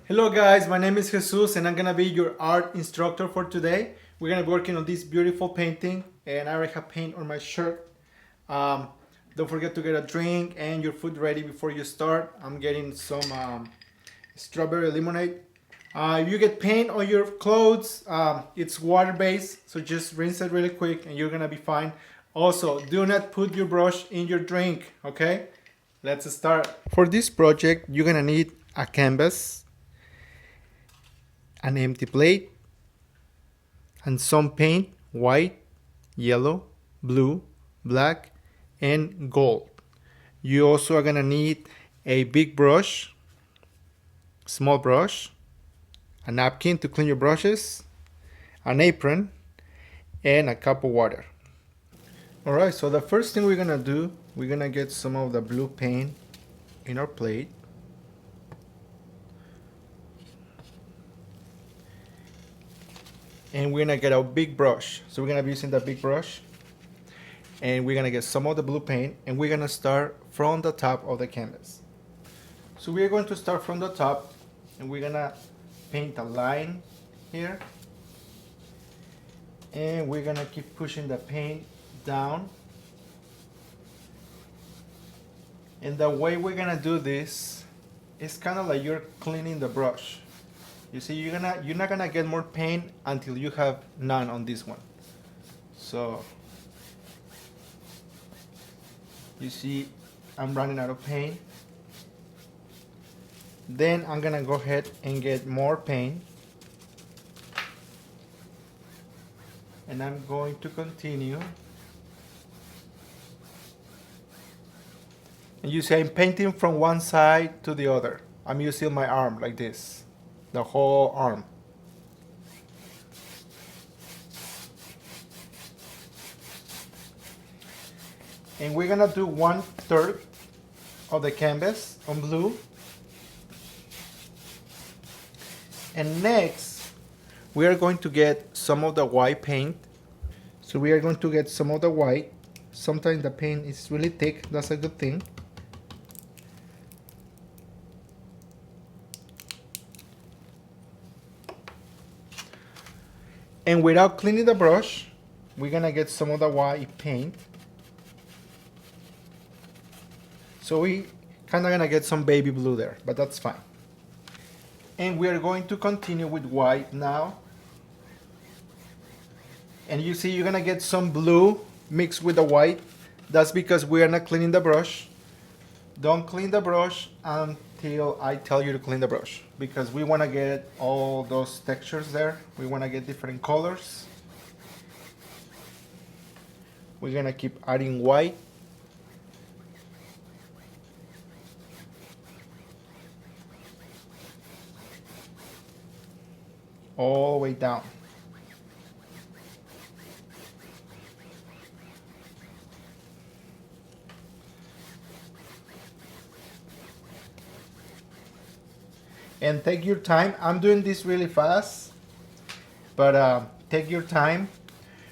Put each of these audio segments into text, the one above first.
Hello guys, my name is Jesus and I'm gonna be your art instructor for today. We're gonna be working on this beautiful painting and I already have paint on my shirt. Um, don't forget to get a drink and your food ready before you start. I'm getting some strawberry lemonade. If you get paint on your clothes, it's water based, so just rinse it really quick and you're gonna be fine. Also, do not put your brush in your drink, okay? Let's start. For this project, you're gonna need a canvas, an empty plate, and some paint: white, yellow, blue, black, and gold. You also are gonna need a big brush, small brush, a napkin to clean your brushes, an apron, and a cup of water. Alright, so the first thing we're gonna do, we're gonna get some of the blue paint in our plate. And we're gonna get a big brush. So we're gonna be using the big brush. And we're gonna get some of the blue paint and we're gonna start from the top of the canvas. So we're going to start from the top and we're gonna paint a line here. And we're gonna keep pushing the paint down. And the way we're gonna do this is kind of like you're cleaning the brush. You see, you're not gonna get more paint until you have none on this one. So you see, I'm running out of paint. Then I'm gonna go ahead and get more paint. And I'm going to continue. And you see, I'm painting from one side to the other. I'm using my arm like this, the whole arm. And we're gonna do 1/3 of the canvas on blue. And next, we are going to get some of the white paint. So we are going to get some of the white. Sometimes the paint is really thick, that's a good thing. And without cleaning the brush, we're gonna get some of the white paint. So we kinda gonna get some baby blue there, but that's fine. And we are going to continue with white now. And you see, you're gonna get some blue mixed with the white. That's because we are not cleaning the brush. Don't clean the brush until I tell you to clean the brush, because we wanna get all those textures there. We wanna get different colors. We're gonna keep adding white. All the way down. And take your time. I'm doing this really fast, but take your time.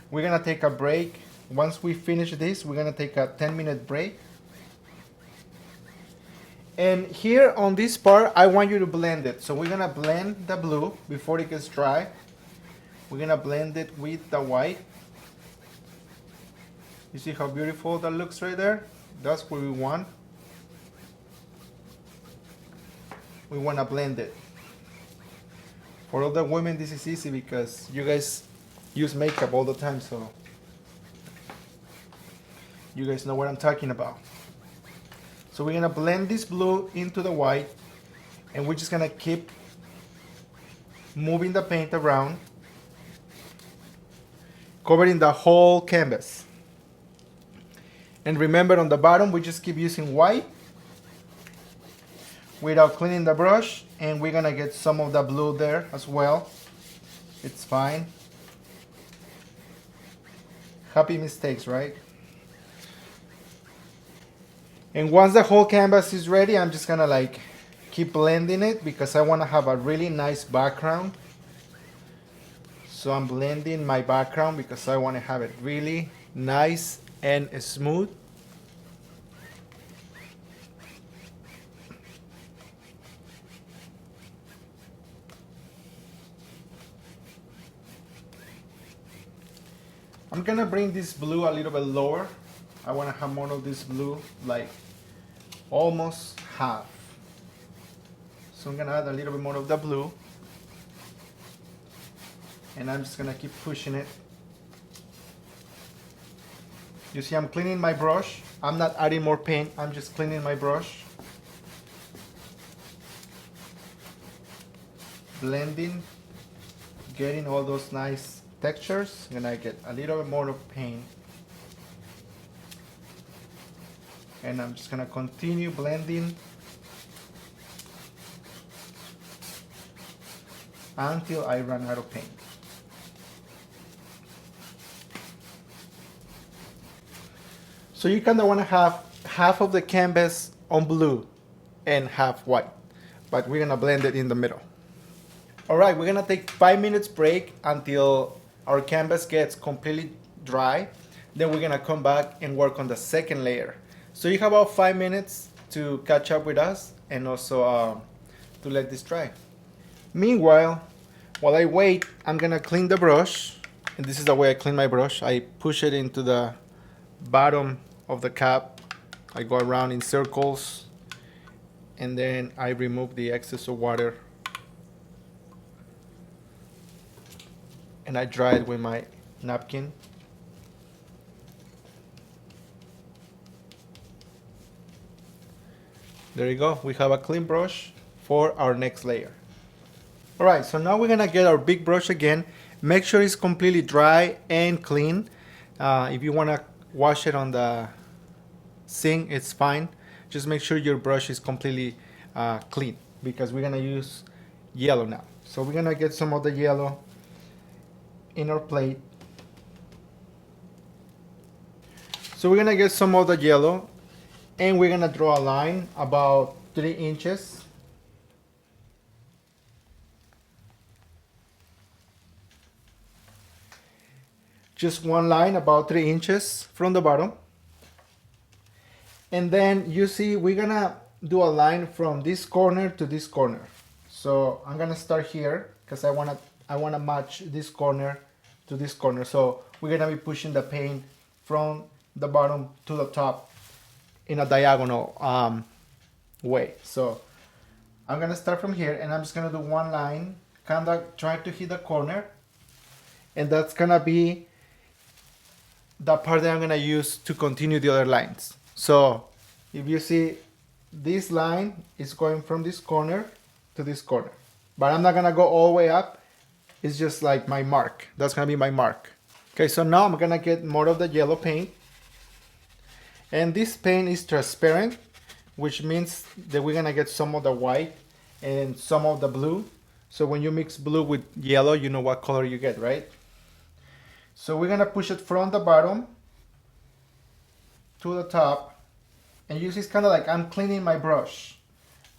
We're gonna take a break. Once we finish this, we're gonna take a 10-minute break. And here on this part, I want you to blend it. So we're gonna blend the blue before it gets dry. We're gonna blend it with the white. You see how beautiful that looks right there? That's what we want. We wanna blend it. For all the women, this is easy because you guys use makeup all the time, so you guys know what I'm talking about. So we're gonna blend this blue into the white and we're just gonna keep moving the paint around, covering the whole canvas. And remember, on the bottom, we just keep using white without cleaning the brush, and we're gonna get some of the blue there as well. It's fine. Happy mistakes, right? And once the whole canvas is ready, I'm just gonna like keep blending it because I wanna have a really nice background. So I'm blending my background because I wanna have it really nice and smooth. I'm gonna bring this blue a little bit lower. I wanna have more of this blue, like almost half. So I'm gonna add a little bit more of the blue. And I'm just gonna keep pushing it. You see, I'm cleaning my brush. I'm not adding more paint, I'm just cleaning my brush. Blending, getting all those nice textures. I'm gonna get a little bit more of paint. And I'm just gonna continue blending until I run out of paint. So you kind of want to have half of the canvas on blue and half white, but we're gonna blend it in the middle. All right, we're gonna take 5 minutes break until our canvas gets completely dry. Then we're gonna come back and work on the second layer. So you have about 5 minutes to catch up with us and also to let this dry. Meanwhile, while I wait, I'm gonna clean the brush. And this is the way I clean my brush. I push it into the bottom of the cap. I go around in circles and then I remove the excess of water and I dry it with my napkin. There you go, we have a clean brush for our next layer. Alright, so now we're gonna get our big brush again. Make sure it's completely dry and clean. If you wanna wash it on the sink, it's fine. Just make sure your brush is completely clean because we're gonna use yellow now. So we're gonna get some of the yellow in our plate. So we're gonna get some of the yellow and we're gonna draw a line about 3 inches. Just one line about 3 inches from the bottom. And then you see we're gonna do a line from this corner to this corner. So I'm gonna start here because I wanna match this corner to this corner. So we're gonna be pushing the paint from the bottom to the top in a diagonal way. So I'm gonna start from here and I'm just gonna do one line, kind of trying to hit the corner. And that's gonna be the part that I'm gonna use to continue the other lines. So if you see, this line is going from this corner to this corner, but I'm not gonna go all the way up. It's just like my mark. That's gonna be my mark. Okay, so now I'm gonna get more of the yellow paint. And this paint is transparent, which means that we're gonna get some of the white and some of the blue. So when you mix blue with yellow, you know what color you get, right? So we're gonna push it from the bottom to the top. And you see it's kind of like I'm cleaning my brush.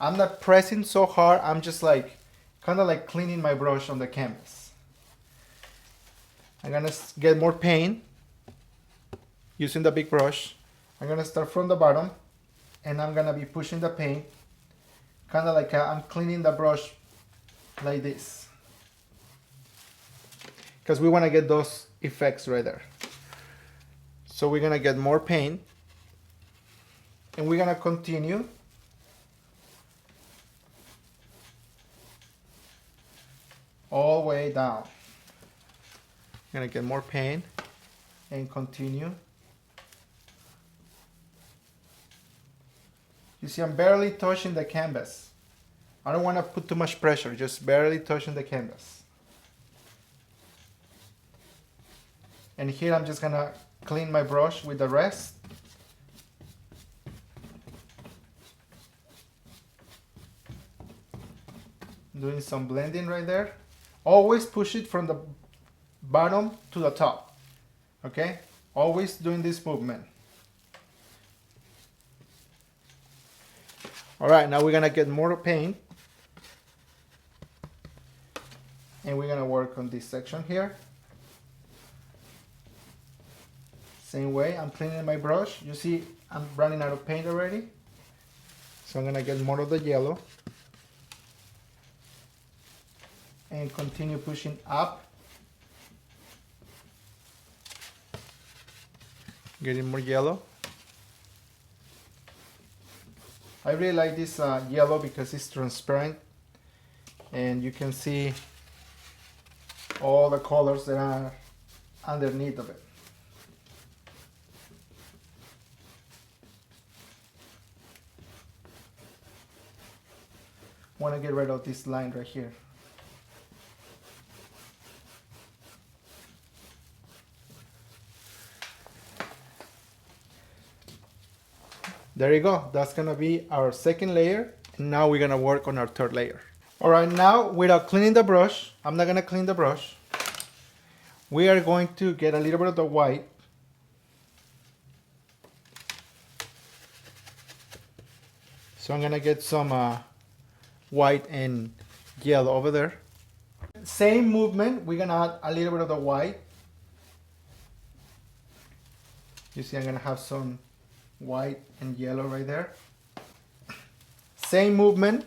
I'm not pressing so hard, I'm just like, kind of like cleaning my brush on the canvas. I'm gonna get more paint using the big brush. I'm gonna start from the bottom and I'm gonna be pushing the paint, kind of like I'm cleaning the brush like this. Because we wanna get those effects right there. So we're gonna get more paint and we're gonna continue all the way down. Gonna get more paint and continue. You see, I'm barely touching the canvas. I don't want to put too much pressure, just barely touching the canvas. And here I'm just gonna clean my brush with the rest. Doing some blending right there. Always push it from the bottom to the top. Okay? Always doing this movement. Alright, now we're gonna get more paint. And we're gonna work on this section here. Same way, I'm cleaning my brush. You see, I'm running out of paint already. So I'm gonna get more of the yellow. And continue pushing up. Getting more yellow. I really like this yellow because it's transparent and you can see all the colors that are underneath of it. Want to get rid of this line right here. There you go. That's gonna be our second layer. And now we're gonna work on our third layer. All right, now without cleaning the brush, I'm not gonna clean the brush. We are going to get a little bit of the white. So I'm gonna get some white and yellow over there. Same movement, we're gonna add a little bit of the white. You see I'm gonna have some white and yellow right there. Same movement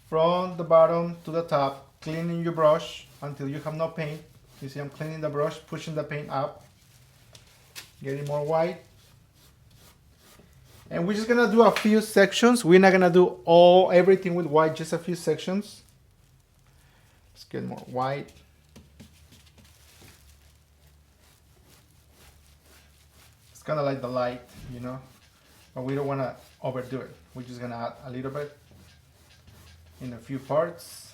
from the bottom to the top, cleaning your brush until you have no paint. You see I'm cleaning the brush, pushing the paint up, getting more white. And we're just gonna do a few sections. We're not gonna do everything with white, just a few sections. Let's get more white. It's kind of like the light, you know, but we don't want to overdo it. We're just gonna add a little bit in a few parts.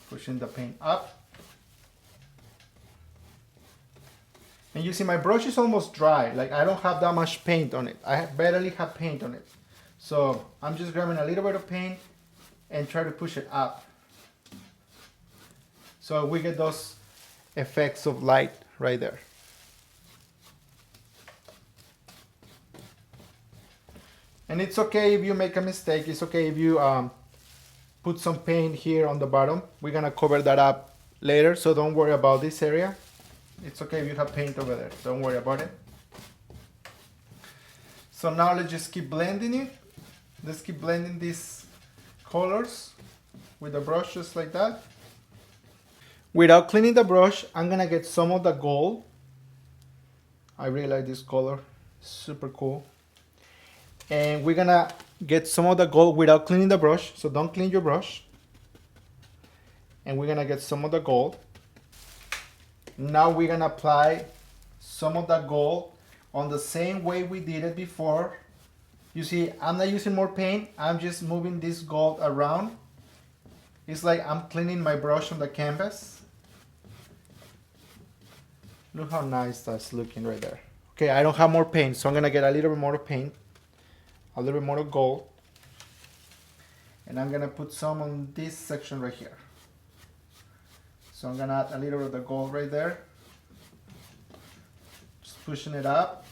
Pushing the paint up. And you see my brush is almost dry. Like I don't have that much paint on it. I barely have paint on it. So I'm just grabbing a little bit of paint and try to push it up. So we get those effects of light right there. And it's okay if you make a mistake. It's okay if you put some paint here on the bottom. We're gonna cover that up later, so don't worry about this area. It's okay if you have paint over there. Don't worry about it. So now let's just keep blending it. Let's keep blending these colors with the brush just like that. Without cleaning the brush, I'm gonna get some of the gold. I really like this color, super cool. And we're gonna get some of the gold without cleaning the brush, so don't clean your brush. And we're gonna get some of the gold. Now we're gonna apply some of the gold on the same way we did it before. You see, I'm not using more paint, I'm just moving this gold around. It's like I'm cleaning my brush on the canvas. Look how nice that's looking right there. Okay, I don't have more paint, so I'm gonna get a little bit more paint, a little bit more gold. And I'm gonna put some on this section right here. So I'm gonna add a little bit of the gold right there. Just pushing it up.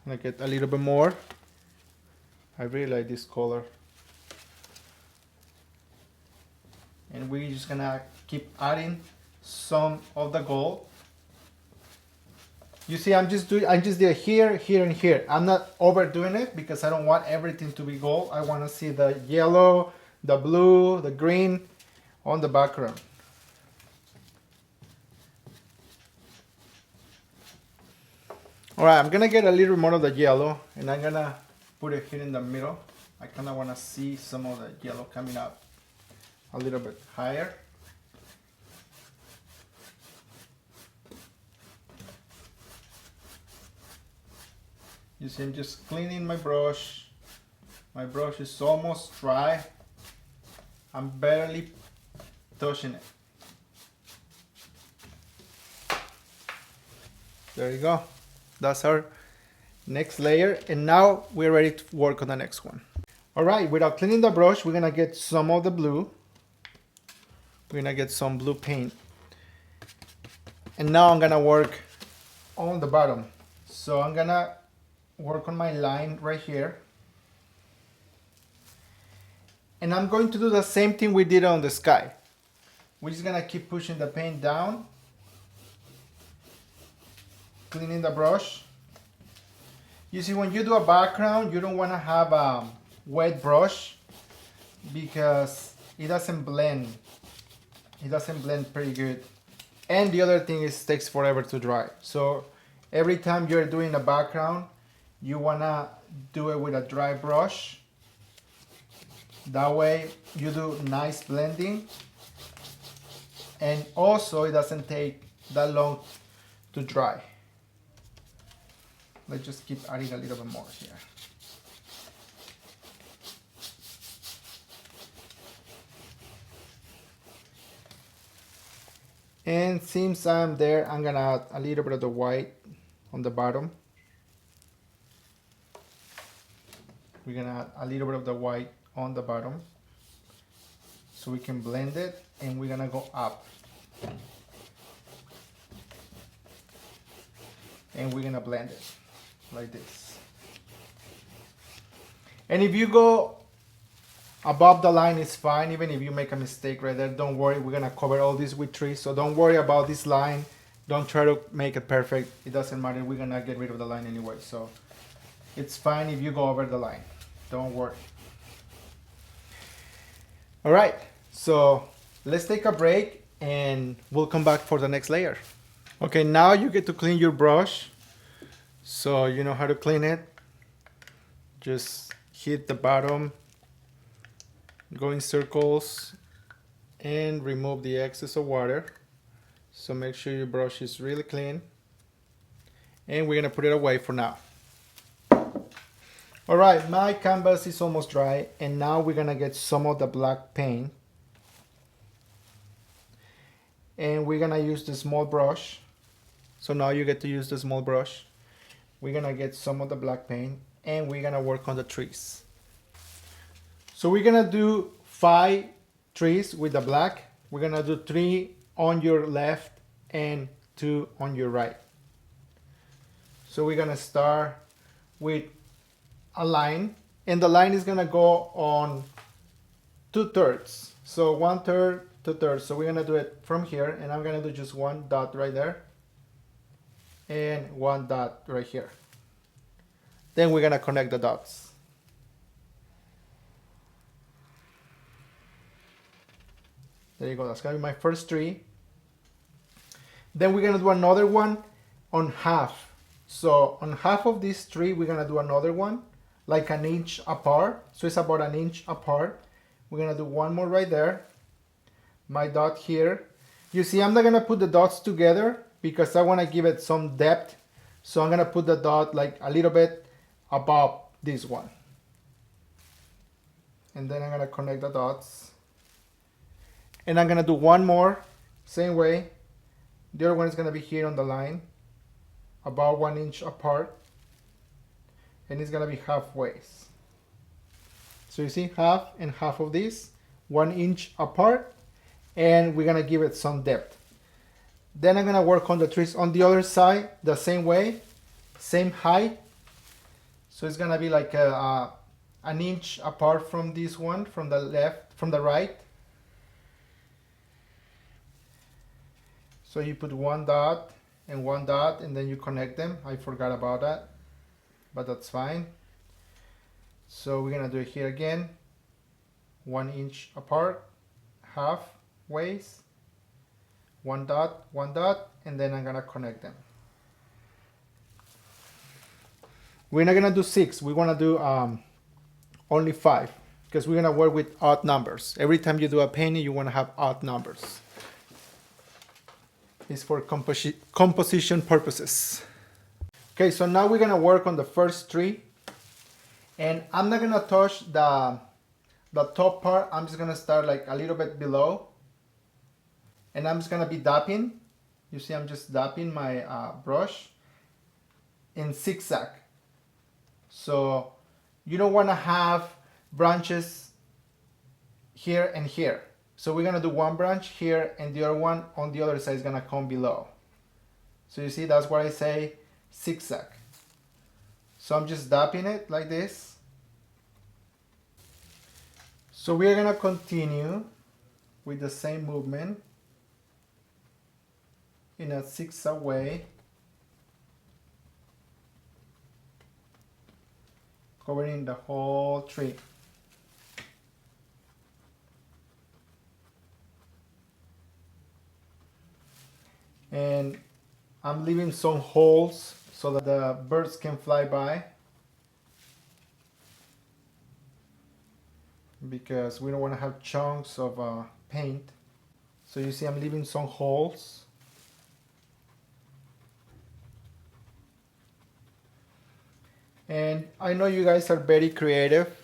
I'm gonna get a little bit more. I really like this color. And we're just gonna keep adding some of the gold. You see, I just did it here, here, and here. I'm not overdoing it because I don't want everything to be gold. I want to see the yellow, the blue, the green on the background. All right, I'm gonna get a little more of the yellow and I'm gonna put it here in the middle. I kind of want to see some of the yellow coming up a little bit higher. You see, I'm just cleaning my brush. My brush is almost dry. I'm barely touching it. There you go. That's our next layer. And now we're ready to work on the next one. All right, without cleaning the brush, we're gonna get some of the blue. We're gonna get some blue paint. And now I'm gonna work on the bottom. So I'm gonna work on my line right here. And I'm going to do the same thing we did on the sky. We're just gonna keep pushing the paint down, cleaning the brush. You see, when you do a background, you don't wanna have wet brush because it doesn't blend. It doesn't blend pretty good. And the other thing is it takes forever to dry. So every time you're doing a background, you wanna do it with a dry brush. That way you do nice blending. And also it doesn't take that long to dry. Let's just keep adding a little bit more here. And since I'm there, I'm gonna add a little bit of the white on the bottom. We're gonna add a little bit of the white on the bottom so we can blend it, and we're gonna go up. And we're gonna blend it like this. And if you go above the line, it's fine. Even if you make a mistake right there, don't worry. We're gonna cover all this with trees, so don't worry about this line. Don't try to make it perfect. It doesn't matter. We're gonna get rid of the line anyway, so it's fine if you go over the line. Don't worry. All right, so let's take a break and we'll come back for the next layer. Okay, now you get to clean your brush. So you know how to clean it. Just hit the bottom, go in circles, and remove the excess of water. So make sure your brush is really clean. And we're gonna put it away for now. All right, my canvas is almost dry, and now we're gonna get some of the black paint. And we're gonna use the small brush. So now you get to use the small brush. We're gonna get some of the black paint, and we're gonna work on the trees. So we're gonna do 5 trees with the black. We're gonna do 3 on your left and 2 on your right. So we're gonna start with a line, and the line is gonna go on 2/3. So 1/3, 2/3. So we're gonna do it from here, and I'm gonna do just 1 dot right there and 1 dot right here. Then we're gonna connect the dots. There you go, that's gonna be my first tree. Then we're gonna do another one on half. So on half of this tree, we're gonna do another one, like an inch apart. So it's about an inch apart. We're gonna do one more right there. My dot here. You see, I'm not gonna put the dots together because I wanna give it some depth. So I'm gonna put the dot like a little bit above this one. And then I'm gonna connect the dots. And I'm gonna do one more, same way. The other one is gonna be here on the line, about 1 inch apart. And it's gonna be halfway. So you see, half and half of this, 1 inch apart. And we're gonna give it some depth. Then I'm gonna work on the trees on the other side, the same way, same height. So it's gonna be like an inch apart from this one, from the left, from the right. So you put 1 dot, and then you connect them. I forgot about that, but that's fine. So we're gonna do it here again, 1 inch apart, half ways, 1 dot, and then I'm gonna connect them. We're not gonna do 6, we wanna do only 5, because we're gonna work with odd numbers. Every time you do a painting, you wanna have odd numbers. It's for composition purposes. Okay, so now we're gonna work on the first tree, and I'm not gonna touch the top part. I'm just gonna start like a little bit below, and I'm just gonna be dapping. You see, I'm just dapping my brush in zigzag. So you don't wanna have branches here and here. So we're gonna do one branch here, and the other one on the other side is gonna come below. So you see, that's why I say zigzag. So I'm just dapping it like this. So we're gonna continue with the same movement in a zigzag way, covering the whole tree. And I'm leaving some holes so that the birds can fly by, because we don't want to have chunks of paint. So you see I'm leaving some holes. And I know you guys are very creative.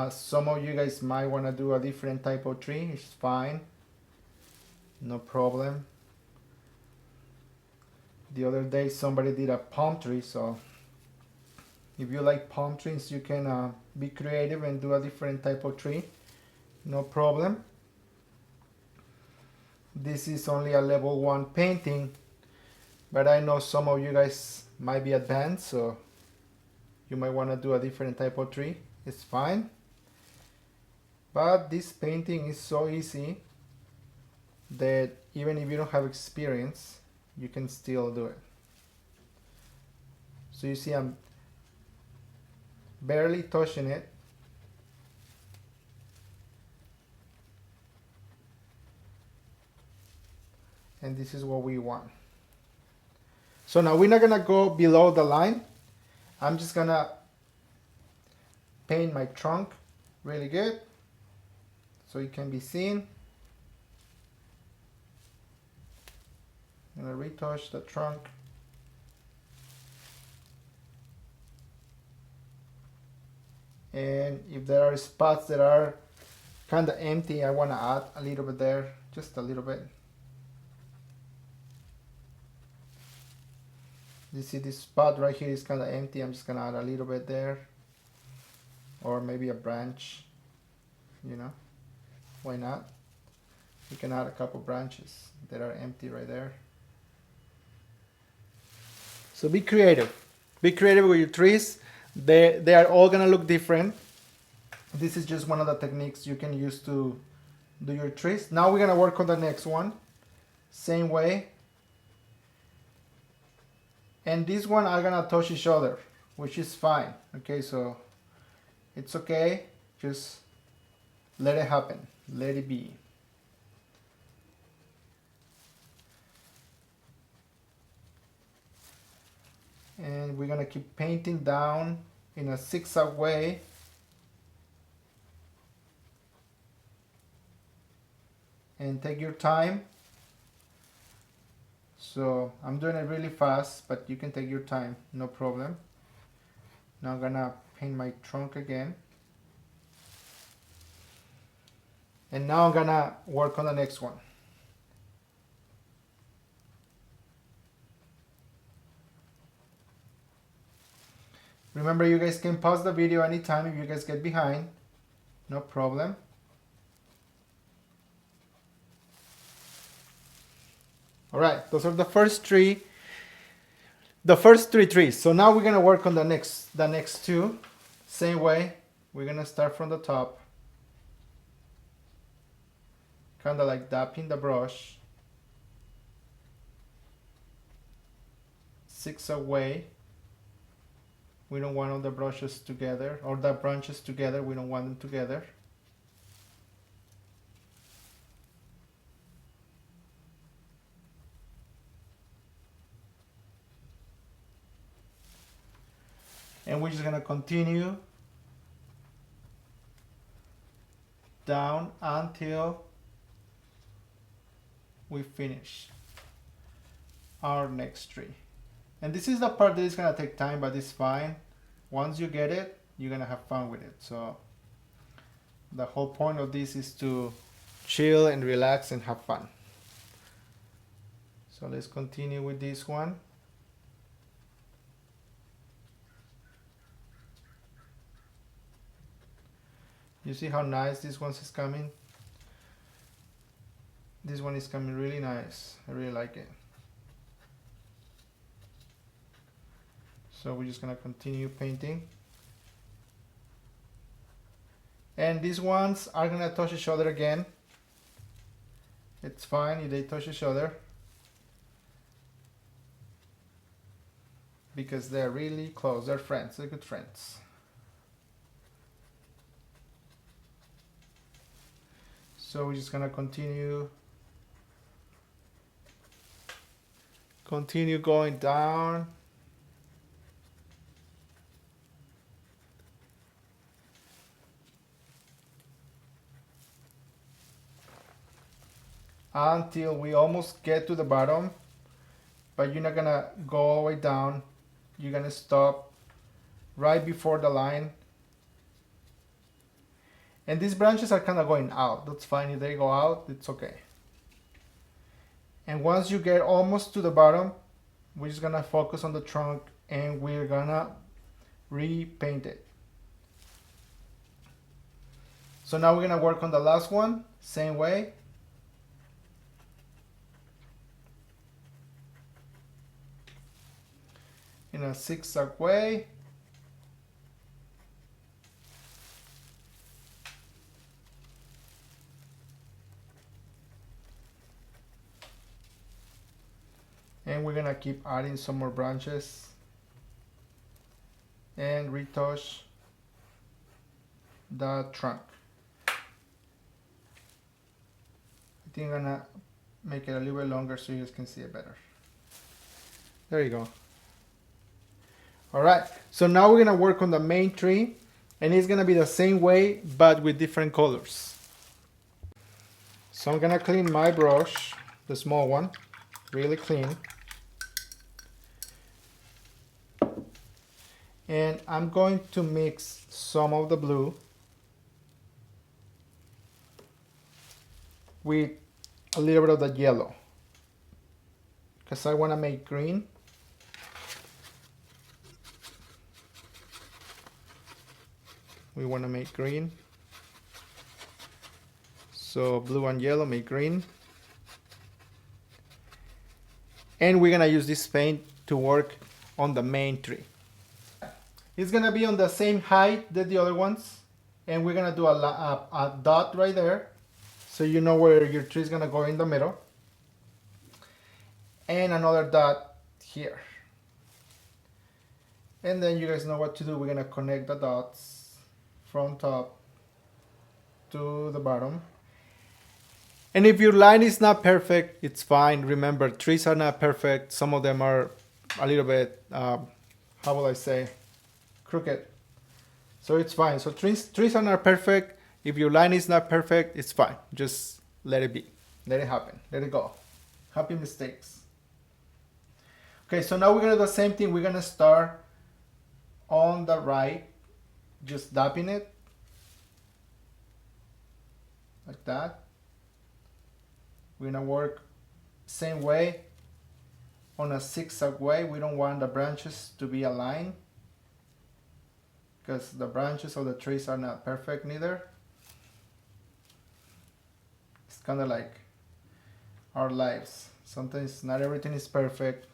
Some of you guys might want to do a different type of tree. It's fine, no problem. The other day somebody did a palm tree, so if you like palm trees, you can be creative and do a different type of tree, no problem. This is only a level 1 painting, but I know some of you guys might be advanced, so you might want to do a different type of tree. It's fine. But this painting is so easy that even if you don't have experience, you can still do it. So you see I'm barely touching it. And this is what we want. So now we're not gonna go below the line. I'm just gonna paint my trunk really good so it can be seen. I'm gonna retouch the trunk. And if there are spots that are kind of empty, I want to add a little bit there, just a little bit. You see this spot right here is kind of empty. I'm just gonna add a little bit there, or maybe a branch, you know, why not? You can add a couple branches that are empty right there. So be creative with your trees. They are all gonna look different. This is just one of the techniques you can use to do your trees. Now we're gonna work on the next one, same way. And this one are gonna touch each other, which is fine. Okay, so it's okay, just let it happen, let it be. And we're gonna keep painting down in a zigzag way. And take your time. So I'm doing it really fast, but you can take your time, no problem. Now I'm gonna paint my trunk again. And now I'm gonna work on the next one. Remember, you guys can pause the video anytime if you guys get behind, no problem. All right, those are the first three trees. So now we're gonna work on the next two. Same way, we're gonna start from the top, kind of like dapping the brush, zigzag way. We don't want all the brushes together, or the branches together. We don't want them together. And we're just gonna continue down until we finish our next tree. And this is the part that is gonna take time, but it's fine. Once you get it, you're gonna have fun with it. So the whole point of this is to chill and relax and have fun. So let's continue with this one. You see how nice this one is coming? This one is coming really nice. I really like it. So we're just gonna continue painting. And these ones are gonna touch each other again. It's fine if they touch each other, because they're really close. They're friends, they're good friends. So we're just gonna continue Continue going down. Until we almost get to the bottom, but you're not gonna go all the way down. You're gonna stop right before the line. And these branches are kind of going out. That's fine. If they go out, it's okay. And once you get almost to the bottom, we're just gonna focus on the trunk and we're gonna repaint it. So now we're gonna work on the last one, same way. In a zigzag way. And we're gonna keep adding some more branches and retouch the trunk. I think I'm gonna make it a little bit longer so you guys can see it better. There you go. Alright, so now we're gonna work on the main tree, and it's gonna be the same way but with different colors. So I'm gonna clean my brush, the small one, really clean. And I'm going to mix some of the blue with a little bit of the yellow because I want to make green. We want to make green. So blue and yellow make green. And we're going to use this paint to work on the main tree. It's going to be on the same height that the other ones. And we're going to do a dot right there. So you know where your tree is going to go in the middle. And another dot here. And then you guys know what to do. We're going to connect the dots from top to the bottom. And if your line is not perfect, it's fine. Remember, trees are not perfect. Some of them are a little bit, how will I say, crooked. So it's fine. So trees are not perfect. If your line is not perfect, it's fine. Just let it be. Let it happen. Let it go. Happy mistakes. Okay, so now we're going to do the same thing. We're going to start on the right, just dapping it like that. We're going to work same way on a zigzag way. We don't want the branches to be aligned because the branches of the trees are not perfect neither. It's kind of like our lives. Sometimes not everything is perfect,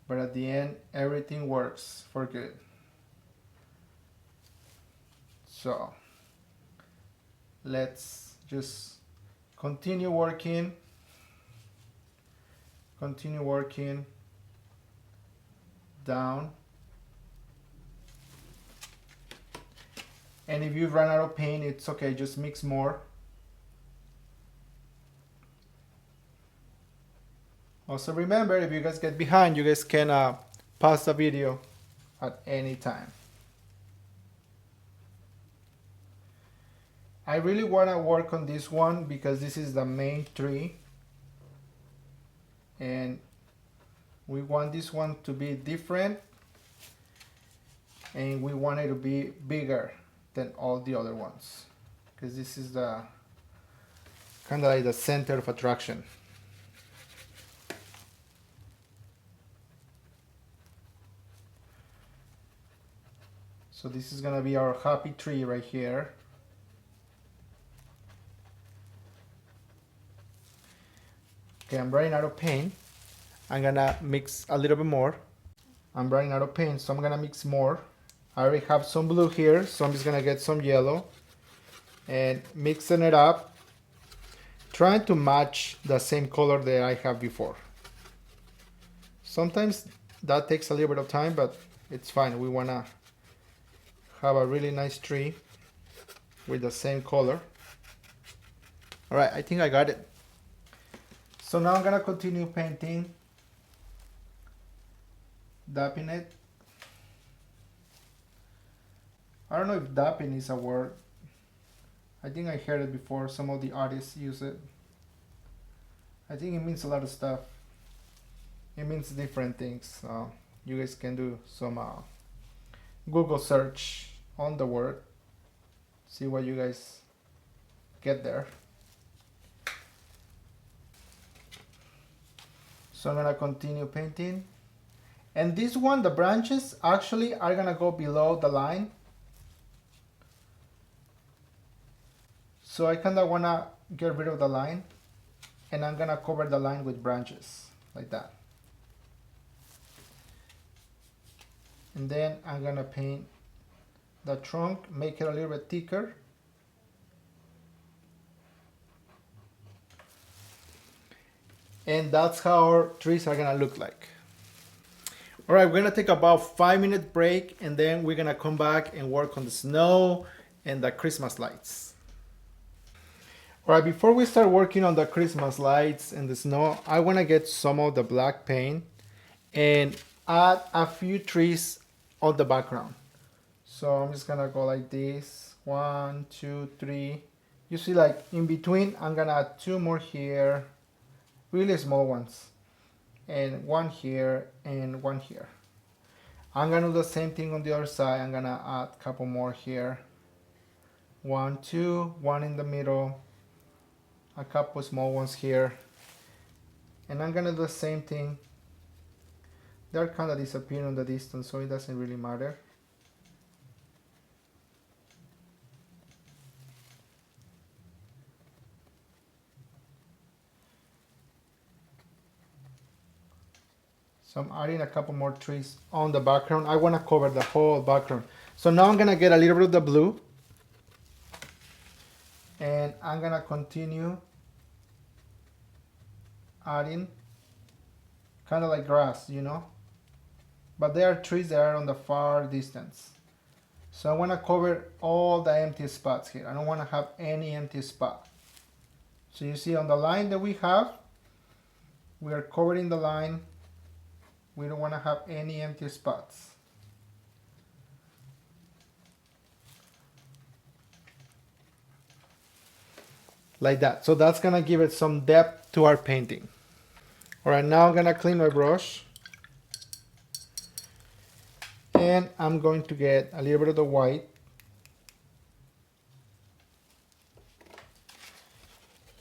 but at the end everything works for good. So let's just continue working down. And if you've run out of paint, it's okay, just mix more. Also remember, if you guys get behind, you guys can pause the video at any time. I really want to work on this one because this is the main tree. And we want this one to be different. And we want it to be bigger than all the other ones. Because this is the kind of like the center of attraction. So this is gonna be our happy tree right here. Okay, I'm running out of paint. I'm gonna mix a little bit more. I'm running out of paint, so I'm gonna mix more. I already have some blue here, so I'm just gonna get some yellow and mixing it up, trying to match the same color that I have before. Sometimes that takes a little bit of time, but it's fine. We wanna have a really nice tree with the same color. All right, I think I got it. So now I'm gonna continue painting dapping it. I don't know if dapping is a word. I think I heard it before. Some of the artists use it. I think it means a lot of stuff. It means different things. You guys can do some Google search on the word. See what you guys get there. So I'm gonna continue painting. And this one, the branches actually are gonna go below the line. So I kinda wanna get rid of the line, and I'm gonna cover the line with branches, like that. And then I'm gonna paint the trunk, make it a little bit thicker. And that's how our trees are gonna look like. All right, we're gonna take about 5-minute break, and then we're gonna come back and work on the snow and the Christmas lights. All right, before we start working on the Christmas lights and the snow, I wanna get some of the black paint and add a few trees on the background. So I'm just gonna go like this, 1, 2, 3. You see, like in between, I'm gonna add 2 more here, really small ones, and 1 here and 1 here. I'm gonna do the same thing on the other side. I'm gonna add a couple more here, 1, 2, 1 in the middle, a couple small ones here, and I'm gonna do the same thing. They're kind of disappearing in the distance, so it doesn't really matter. So I'm adding a couple more trees on the background. I want to cover the whole background. So now I'm going to get a little bit of the blue. And I'm going to continue adding kind of like grass, you know. But there are trees that are on the far distance. So I want to cover all the empty spots here. I don't want to have any empty spot. So you see on the line that we have, we are covering the line. We don't want to have any empty spots. Like that. So that's going to give it some depth to our painting. All right, now I'm going to clean my brush. And I'm going to get a little bit of the white.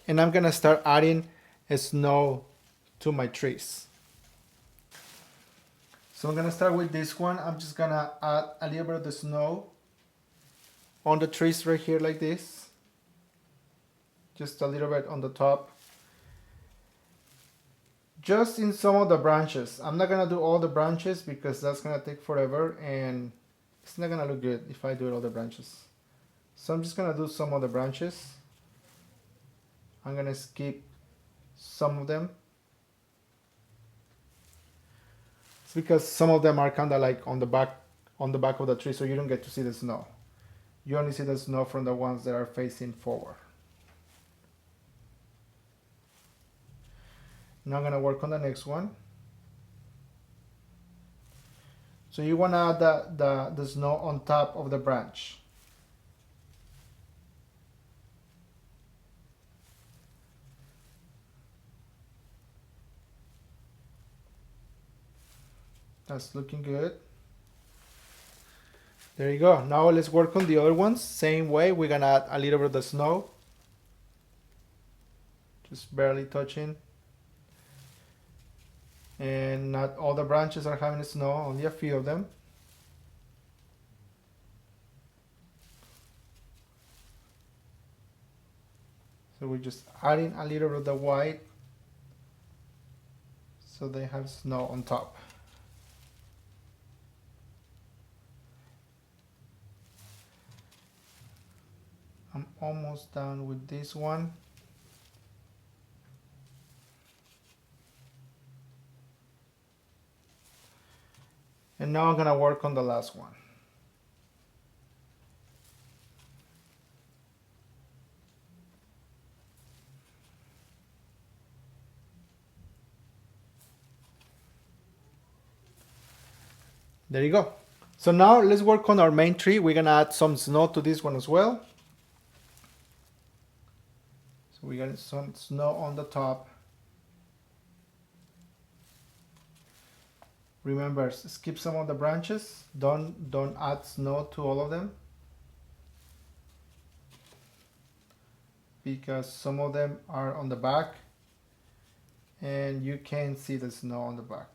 And I'm going to start adding snow to my trees. So I'm gonna start with this one. I'm just gonna add a little bit of the snow on the trees right here like this. Just a little bit on the top. Just in some of the branches. I'm not gonna do all the branches because that's gonna take forever and it's not gonna look good if I do all the branches. So I'm just gonna do some of the branches. I'm gonna skip some of them. It's because some of them are kind of like on the back of the tree, so you don't get to see the snow. You only see the snow from the ones that are facing forward. Now I'm gonna work on the next one. So you wanna add the snow on top of the branch. That's looking good. There you go. Now let's work on the other ones. Same way, we're gonna add a little bit of the snow. Just barely touching. And not all the branches are having snow, only a few of them. So we're just adding a little bit of the white so they have snow on top. I'm almost done with this one. And now I'm gonna work on the last one. There you go. So now let's work on our main tree. We're gonna add some snow to this one as well. So we got some snow on the top. Remember, skip some of the branches. Don't add snow to all of them, because some of them are on the back and you can't see the snow on the back.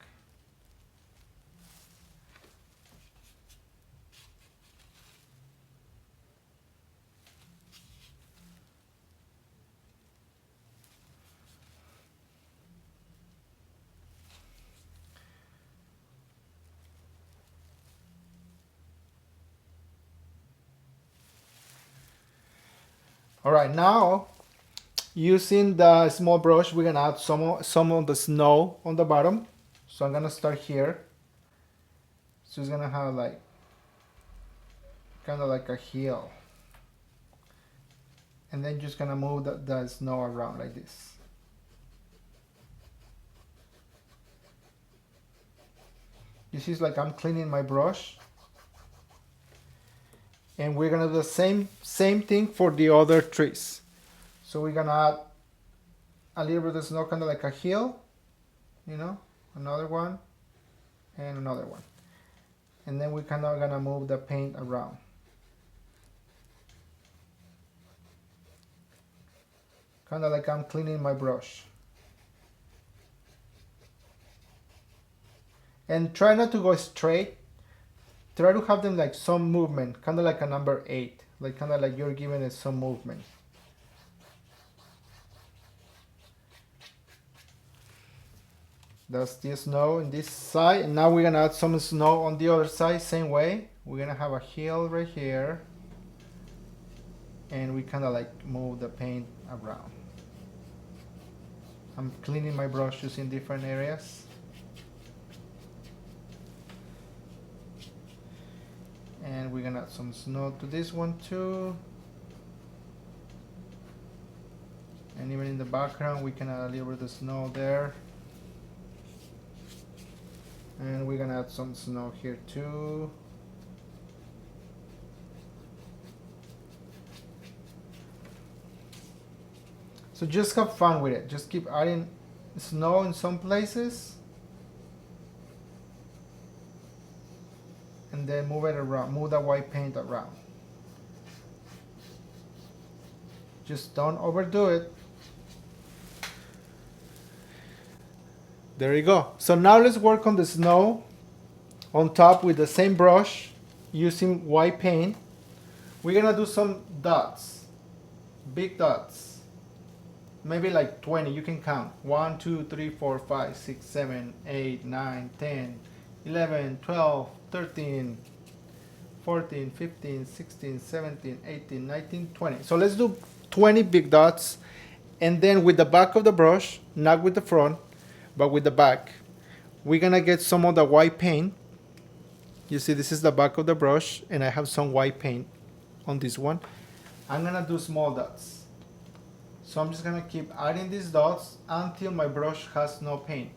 All right, now using the small brush, we're gonna add some of the snow on the bottom. So I'm gonna start here. So it's gonna have like kind of like a hill, and then just gonna move the snow around like this. You see, it's like I'm cleaning my brush. And we're gonna do the same thing for the other trees. So we're gonna add a little bit of snow, kind of like a hill, you know, another one and another one. And then we're kind of gonna move the paint around. Kind of like I'm cleaning my brush. And try not to go straight. Try to have them like some movement, kind of like a number 8, like kind of like you're giving it some movement. That's the snow in this side, and now we're gonna add some snow on the other side, same way. We're gonna have a hill right here, and we kind of like move the paint around. I'm cleaning my brushes in different areas. And we're gonna add some snow to this one too. And even in the background, we can add a little bit of snow there. And we're gonna add some snow here too. So just have fun with it. Just keep adding snow in some places. And then move it around, move the white paint around. Just don't overdo it. There you go. So now let's work on the snow on top with the same brush using white paint. We're gonna do some dots, big dots, maybe like 20, you can count. 1, 2, 3, 4, 5, 6, 7, 8, 9, 10, 11, 12, 13, 14, 15, 16, 17, 18, 19, 20. So let's do 20 big dots. And then with the back of the brush, not with the front, but with the back, we're gonna get some of the white paint. You see, this is the back of the brush, and I have some white paint on this one. I'm gonna do small dots. So I'm just gonna keep adding these dots until my brush has no paint.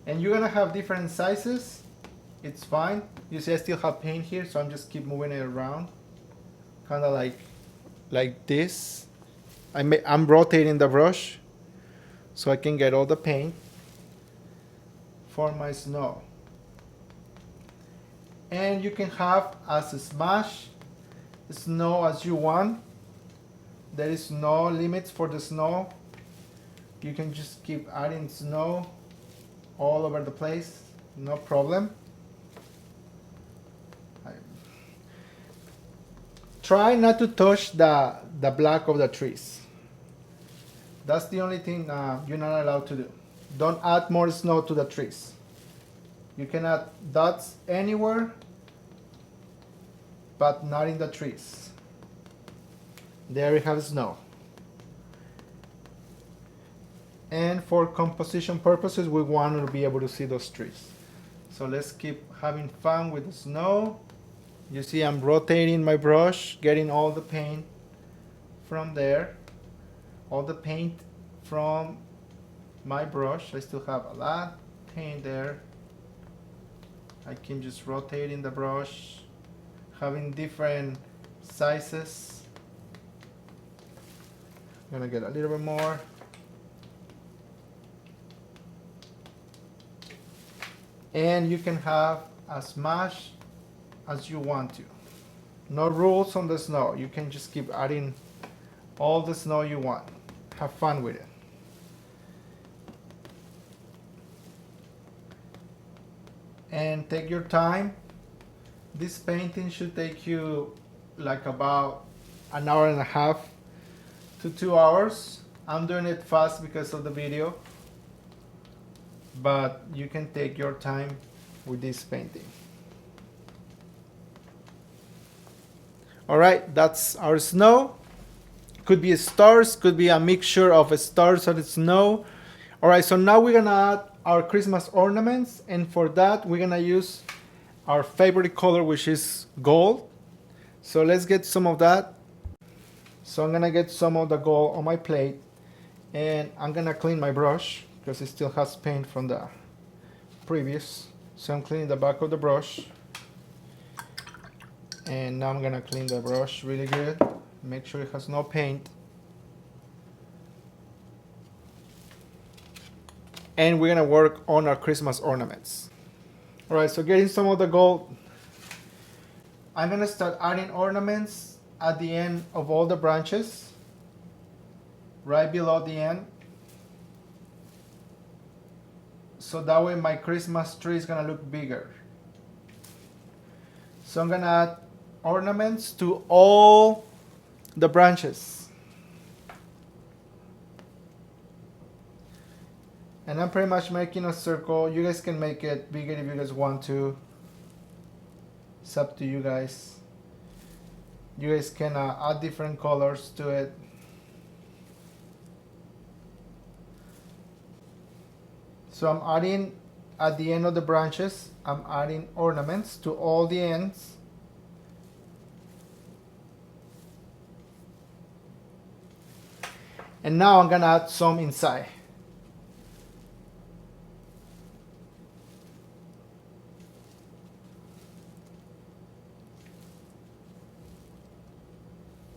And you're gonna have different sizes. It's fine. You see I still have paint here, so I'm just keep moving it around. Kind of like this. I'm rotating the brush so I can get all the paint for my snow. And you can have as much snow as you want. There is no limits for the snow. You can just keep adding snow all over the place, no problem. Try not to touch the black of the trees. That's the only thing you're not allowed to do. Don't add more snow to the trees. You can add dots anywhere, but not in the trees. There we have snow. And for composition purposes, we want to be able to see those trees. So let's keep having fun with the snow. You see I'm rotating my brush, getting all the paint from there. All the paint from my brush. I still have a lot of paint there. I can just rotating the brush, having different sizes. I'm gonna get a little bit more. And you can have as much as you want to. No rules on the snow. You can just keep adding all the snow you want. Have fun with it. And take your time. This painting should take you like about an hour and a half to 2 hours. I'm doing it fast because of the video, but you can take your time with this painting. All right, that's our snow. Could be stars, could be a mixture of stars and snow. All right, so now we're gonna add our Christmas ornaments, and for that we're gonna use our favorite color, which is gold. So let's get some of that. So I'm gonna get some of the gold on my plate, and I'm gonna clean my brush because it still has paint from the previous. So I'm cleaning the back of the brush, and now I'm gonna clean the brush really good, make sure it has no paint. And we're gonna work on our Christmas ornaments. All right, so getting some of the gold, I'm gonna start adding ornaments at the end of all the branches, right below the end. So that way my Christmas tree is gonna look bigger. So I'm gonna add ornaments to all the branches. And I'm pretty much making a circle. You guys can make it bigger if you guys want to. It's up to you guys. You guys can add different colors to it. So I'm adding, at the end of the branches, I'm adding ornaments to all the ends. And now I'm gonna add some inside.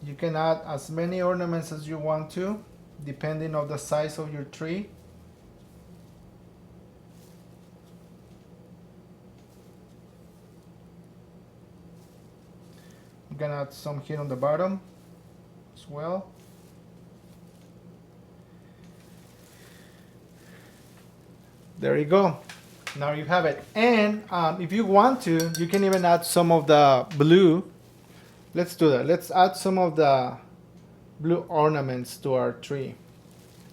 You can add as many ornaments as you want to, depending on the size of your tree. I'm gonna add some here on the bottom as well. There you go. Now you have it. And if you want to, you can even add some of the blue. Let's do that. Let's add some of the blue ornaments to our tree.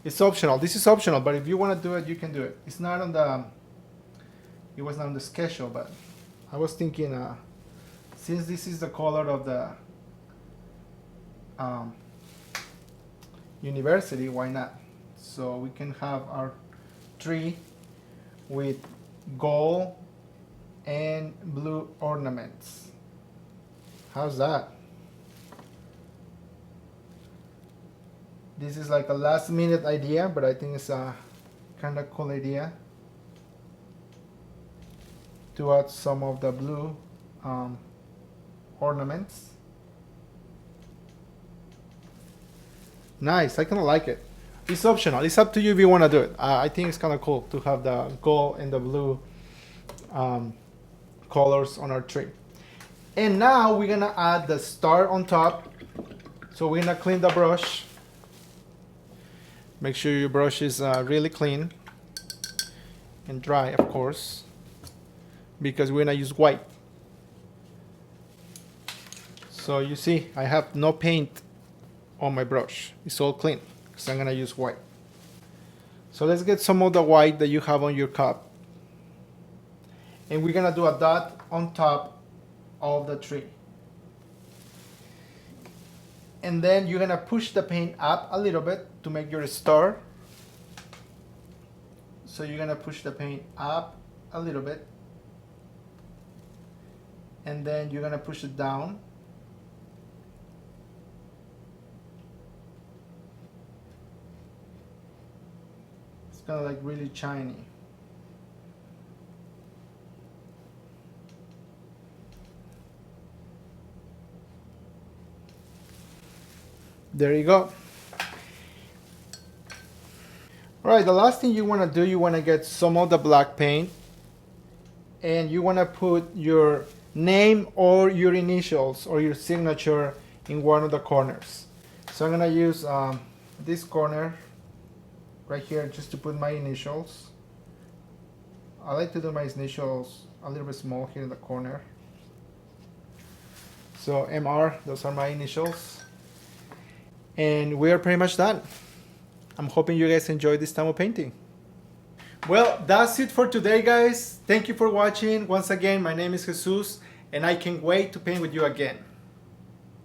It's optional. This is optional, but if you want to do it, you can do it. It's not on the, it was not on the schedule, but I was thinking, since this is the color of the university, why not? So we can have our tree with gold and blue ornaments. How's that? This is like a last minute idea, but I think it's a kind of cool idea to add some of the blue ornaments. Nice, I kind of like it. It's optional. It's up to you if you want to do it. I think it's kind of cool to have the gold and the blue colors on our tree. And now we're gonna add the star on top. So we're gonna clean the brush. Make sure your brush is really clean and dry, of course, because we're gonna use white. So you see, I have no paint on my brush. It's all clean because I'm gonna use white. So let's get some of the white that you have on your cup. And we're gonna do a dot on top of the tree. And then you're gonna push the paint up a little bit to make your star. So you're gonna push the paint up a little bit. And then you're gonna push it down. It's kind of like really shiny. There you go. Alright, the last thing you want to do, you want to get some of the black paint and you want to put your name or your initials or your signature in one of the corners. So I'm going to use this corner right here just to put my initials. I like to do my initials a little bit small here in the corner. So MR, those are my initials. And we are pretty much done. I'm hoping you guys enjoyed this time of painting. Well, that's it for today, guys. Thank you for watching. Once again, my name is Jesus, and I can't wait to paint with you again.